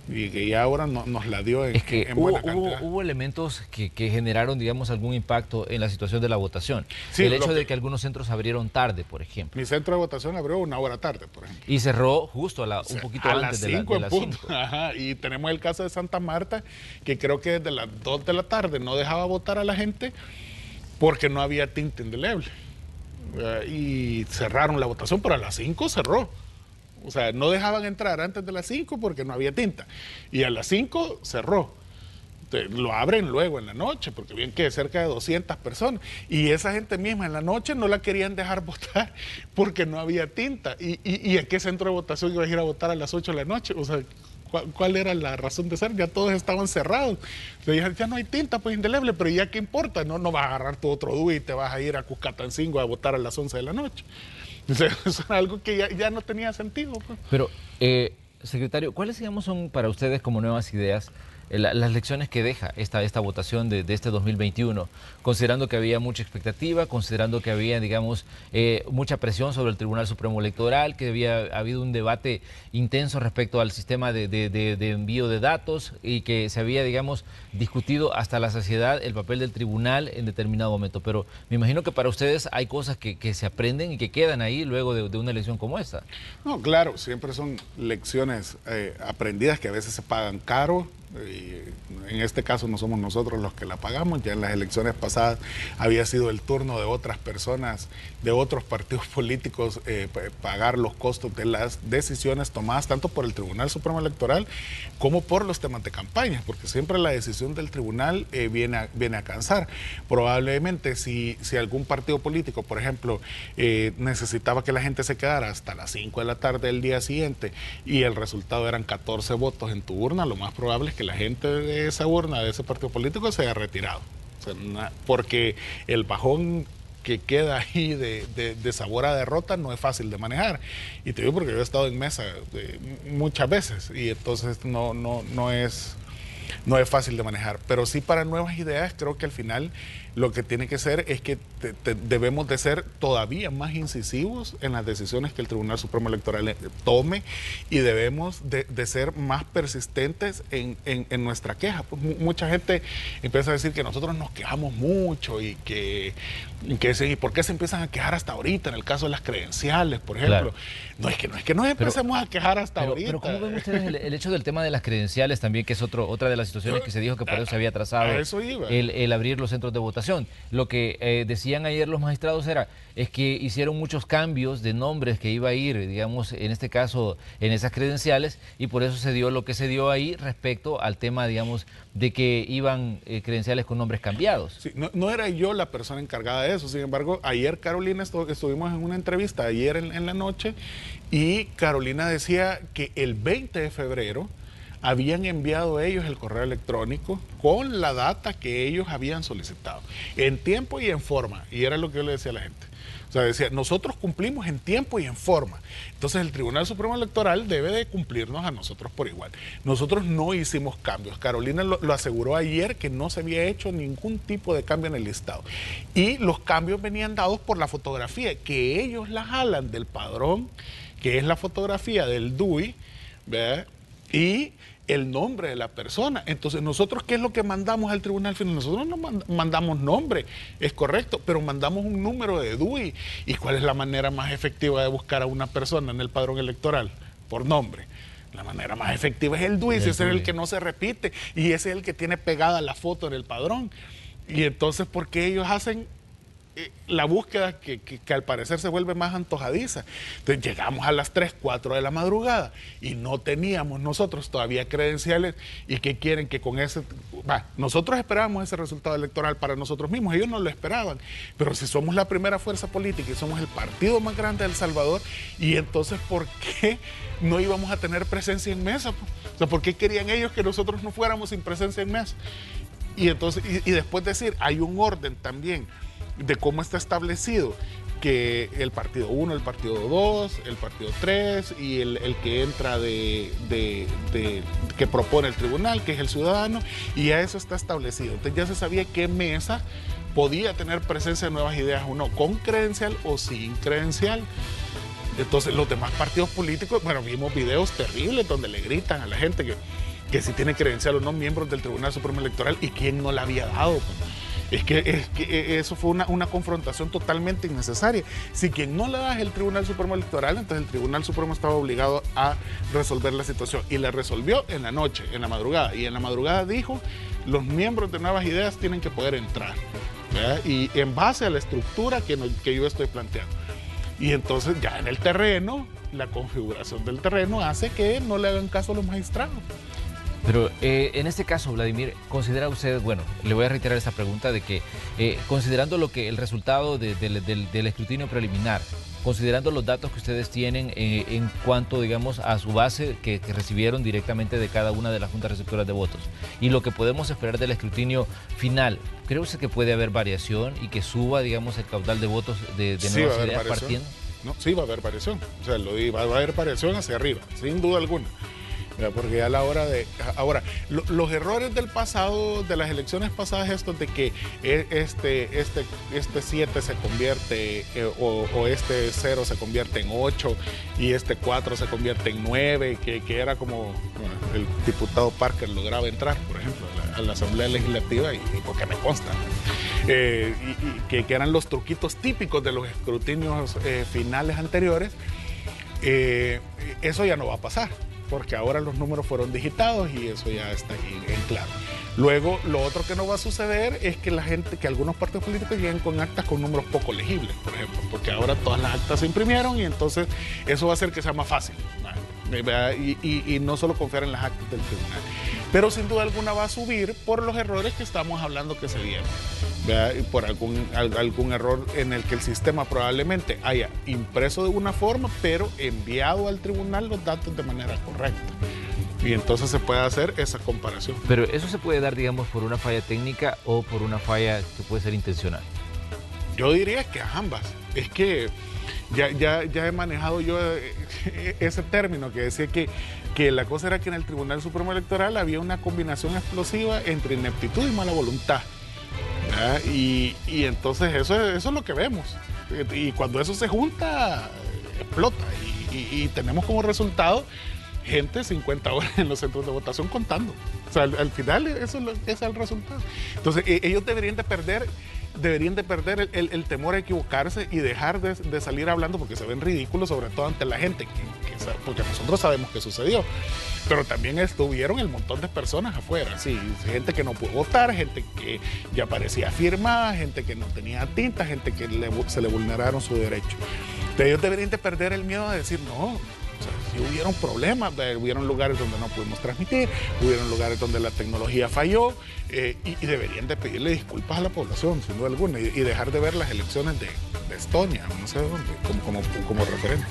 B: y que ya ahora nos la dio en,
A: Es que
B: en buena cantidad.
A: hubo elementos que generaron, digamos, algún impacto en la situación de la votación.
B: Sí,
A: el hecho de que algunos centros abrieron tarde, por ejemplo.
B: Mi centro de votación abrió 1 hora tarde, por ejemplo.
A: Y cerró justo un poquito
B: a
A: antes
B: las 5
A: de las 5.
B: Ajá, y tenemos el caso de Santa Marta, que creo que desde las 2 de la tarde no dejaba votar a la gente porque no había tinta indeleble. Y cerraron la votación, pero a las 5 cerró. O sea, no dejaban entrar antes de las 5 porque no había tinta. Y a las 5 cerró. Lo abren luego en la noche, porque bien que cerca de 200 personas. Y esa gente misma en la noche no la querían dejar votar porque no había tinta. ¿Y a qué centro de votación iba a ir a votar a las 8 de la noche? O sea, ¿cuál era la razón de ser? Ya todos estaban cerrados. O sea, ya no hay tinta pues indeleble, pero ya qué importa, no vas a agarrar tu otro DUI y te vas a ir a Cuscatancingo a votar a las 11 de la noche. O sea, eso era algo que ya no tenía sentido. Pues.
A: Pero, secretario, ¿cuáles, digamos, son para ustedes como nuevas ideas las lecciones que deja esta votación de este 2021, considerando que había mucha expectativa, considerando que había, digamos, mucha presión sobre el Tribunal Supremo Electoral, que había habido un debate intenso respecto al sistema de envío de datos y que se había, digamos, discutido hasta la saciedad el papel del tribunal en determinado momento? Pero me imagino que para ustedes hay cosas que se aprenden y que quedan ahí luego de una elección como esta.
B: No, claro, siempre son lecciones aprendidas que a veces se pagan caro. Y en este caso no somos nosotros los que la pagamos, ya en las elecciones pasadas había sido el turno de otras personas, de otros partidos políticos, pagar los costos de las decisiones tomadas tanto por el Tribunal Supremo Electoral como por los temas de campaña, porque siempre la decisión del tribunal viene a cansar. Probablemente si algún partido político, por ejemplo, necesitaba que la gente se quedara hasta las 5 de la tarde del día siguiente y el resultado eran 14 votos en tu urna, lo más probable es que la gente de esa urna, de ese partido político, se haya retirado. O sea, porque el bajón que queda ahí de sabor a derrota no es fácil de manejar. Y te digo porque yo he estado en mesa muchas veces y entonces no es fácil de manejar. Pero sí, para nuevas ideas, creo que al final lo que tiene que ser es que debemos de ser todavía más incisivos en las decisiones que el Tribunal Supremo Electoral tome y debemos de ser más persistentes en nuestra queja. Pues mucha gente empieza a decir que nosotros nos quejamos mucho y ¿y por qué se empiezan a quejar hasta ahorita en el caso de las credenciales, por ejemplo? Claro. No es que nos empecemos a quejar hasta ahorita.
A: Pero ¿cómo ven ustedes el hecho del tema de las credenciales también, que es otra de las situaciones que se dijo que por eso se había atrasado el abrir los centros de votación? Lo que decían ayer los magistrados es que hicieron muchos cambios de nombres que iba a ir, digamos, en este caso, en esas credenciales, y por eso se dio lo que se dio ahí respecto al tema, digamos, de que iban credenciales con nombres cambiados.
B: Sí, no era yo la persona encargada de eso. Sin embargo, ayer Carolina, estuvimos en una entrevista ayer en la noche, y Carolina decía que el 20 de febrero habían enviado ellos el correo electrónico con la data que ellos habían solicitado, en tiempo y en forma, y era lo que yo le decía a la gente. O sea, decía, nosotros cumplimos en tiempo y en forma. Entonces el Tribunal Supremo Electoral debe de cumplirnos a nosotros por igual. Nosotros no hicimos cambios. Carolina lo aseguró ayer que no se había hecho ningún tipo de cambio en el listado. Y los cambios venían dados por la fotografía, que ellos la jalan del padrón, que es la fotografía del DUI, ¿verdad? Y el nombre de la persona. Entonces, nosotros, ¿qué es lo que mandamos al tribunal final? Nosotros no mandamos nombre, es correcto, pero mandamos un número de DUI. ¿Y cuál es la manera más efectiva de buscar a una persona en el padrón electoral? Por nombre. La manera más efectiva es el DUI, ese es el que no se repite y ese es el que tiene pegada la foto en el padrón. Y entonces, ¿por qué ellos hacen la búsqueda que al parecer se vuelve más antojadiza? Entonces llegamos a las 3, 4 de la madrugada y no teníamos nosotros todavía credenciales. ¿Y qué quieren? Que con ese... nosotros esperábamos ese resultado electoral para nosotros mismos, ellos no lo esperaban. Pero si somos la primera fuerza política y somos el partido más grande de El Salvador, ¿y entonces por qué no íbamos a tener presencia en mesa? O sea, ¿por qué querían ellos que nosotros no fuéramos sin presencia en mesa? Y entonces, y después decir, hay un orden también de cómo está establecido que el partido 1, el partido 2, el partido 3 y el que entra que propone el tribunal, que es el ciudadano, y ya eso está establecido. Entonces ya se sabía qué mesa podía tener presencia de nuevas ideas o no, con credencial o sin credencial. Entonces los demás partidos políticos, bueno, vimos videos terribles donde le gritan a la gente que si tiene credencial o no miembros del Tribunal Supremo Electoral y quién no la había dado. Es que eso fue una confrontación totalmente innecesaria. Si quien no la da es el Tribunal Supremo Electoral, entonces el Tribunal Supremo estaba obligado a resolver la situación. Y la resolvió en la noche, en la madrugada. Y en la madrugada dijo, los miembros de Nuevas Ideas tienen que poder entrar, ¿verdad? Y en base a la estructura que yo estoy planteando. Y entonces ya en el terreno, la configuración del terreno hace que no le hagan caso a los magistrados.
A: Pero en este caso, Vladimir, ¿considera usted, bueno, le voy a reiterar esta pregunta de que considerando el resultado del escrutinio preliminar, considerando los datos que ustedes tienen en cuanto, digamos, a su base que recibieron directamente de cada una de las juntas receptoras de votos y lo que podemos esperar del escrutinio final, ¿cree usted que puede haber variación y que suba, digamos, el caudal de votos de Nuevas Ideas partiendo?
B: No, sí, va a haber variación. O sea, va a haber variación hacia arriba, sin duda alguna. Porque a la hora de... Ahora, los errores del pasado, de las elecciones pasadas, estos de que este 7 se convierte, o este 0 se convierte en 8, y este 4 se convierte en 9, que era como bueno, el diputado Parker lograba entrar, por ejemplo, a la Asamblea Legislativa, y porque me consta, que eran los truquitos típicos de los escrutinios finales anteriores, eso ya no va a pasar, porque ahora los números fueron digitados y eso ya está ahí en claro. Luego, lo otro que no va a suceder es que algunos partidos políticos lleguen con actas con números poco legibles, por ejemplo, porque ahora todas las actas se imprimieron y entonces eso va a hacer que sea más fácil, y no solo confiar en las actas del tribunal. Pero sin duda alguna va a subir por los errores que estamos hablando que se dieron, ¿verdad? Y por algún error en el que el sistema probablemente haya impreso de una forma, pero enviado al tribunal los datos de manera correcta. Y entonces se puede hacer esa comparación.
A: Pero eso se puede dar, digamos, por una falla técnica o por una falla que puede ser intencional.
B: Yo diría que ambas. Es que ya he manejado yo ese término que decía que la cosa era que en el Tribunal Supremo Electoral había una combinación explosiva entre ineptitud y mala voluntad. Y entonces eso es lo que vemos. Y cuando eso se junta, explota. Y tenemos como resultado gente 50 horas en los centros de votación contando. O sea, al final eso es el resultado. Entonces ellos deberían de perder el temor a equivocarse y dejar de salir hablando porque se ven ridículos, sobre todo ante la gente, porque nosotros sabemos que sucedió. Pero también estuvieron el montón de personas afuera, sí, gente que no pudo votar, gente que ya parecía firmada, gente que no tenía tinta, gente que se le vulneraron su derecho. Entonces ellos deberían de perder el miedo de decir no. O sea, sí hubieron problemas, hubieron lugares donde no pudimos transmitir, hubieron lugares donde la tecnología falló, y deberían de pedirle disculpas a la población, sin duda alguna, y dejar de ver las elecciones de Estonia, no sé dónde, como referente.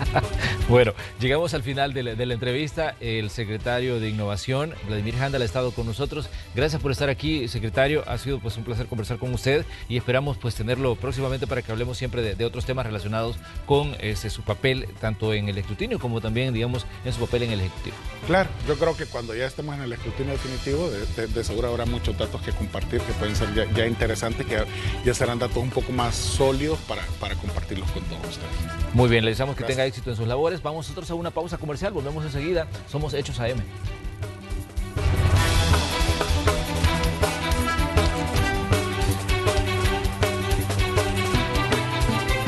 A: Bueno, llegamos al final de la entrevista. El secretario de Innovación, Vladimir Handal, ha estado con nosotros. Gracias por estar aquí, secretario. Ha sido pues un placer conversar con usted y esperamos pues tenerlo próximamente para que hablemos siempre de otros temas relacionados con su papel, tanto en el escrutinio como también, digamos, en su papel en el Ejecutivo. Claro,
B: yo creo que cuando ya estemos en el escrutinio definitivo, de seguro habrá muchos datos que compartir que pueden ser ya interesantes, que ya serán datos un poco más sólidos para compartirlos con todos ustedes.
A: Muy bien, le deseamos que tenga éxito en sus labores. Vamos nosotros a una pausa comercial, volvemos enseguida. Somos Hechos AM.